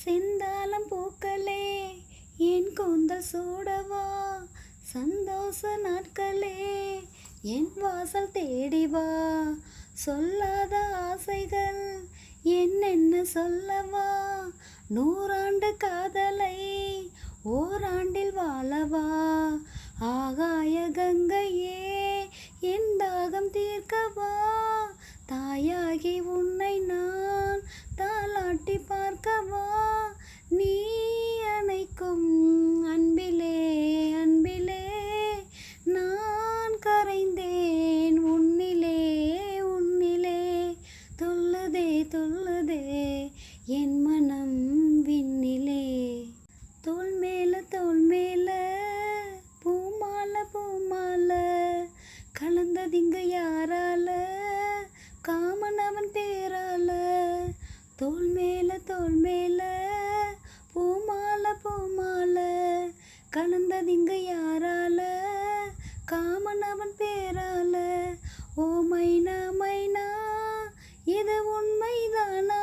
செந்தாளம் பூக்களே என் கூந்தல் சூடவா, சந்தோஷ நாட்களே என் வாசல் தேடிவா. சொல்லாத ஆசைகள் என்னென்ன சொல்லவா, நூறாண்டு காதலை ஓராண்டில் வாழவா. ஆகாய கங்கையே என் தாகம் தீர்க்கவா, தாயாகி உன்னை நான் தாலாட்டி பார்க்கவா. நீ அணைக்கும் அன்பிலே அன்பிலே நான் கரைந்தேன் உன்னிலே உன்னிலே. துள்ளுதே துள்ளுதே என் மனம் விண்ணிலே. தோள் மேல பூமால பூமால கலந்ததிங்க யாரால, காமன் அவன் பேரால. தோள் மேல பூமால பூமால கலந்ததிங்க யாரால, காமன் அவன் பேரால. ஓ மைனா மைனா இது உண்மைதானா,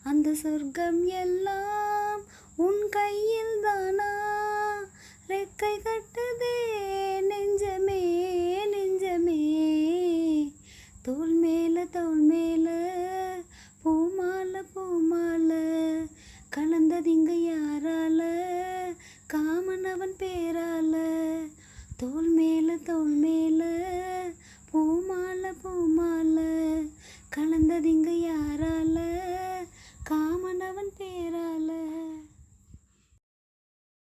அந்த சொர்க்கம் எல்லாம் உன் கையில் தானா. ரெக்கை கட்டுதே நெஞ்சமே நெஞ்சமே. தோள் மேல பூமால பூமால கலந்ததிங்க யாரால, காமன் அவன் பேரால. தோள் மேல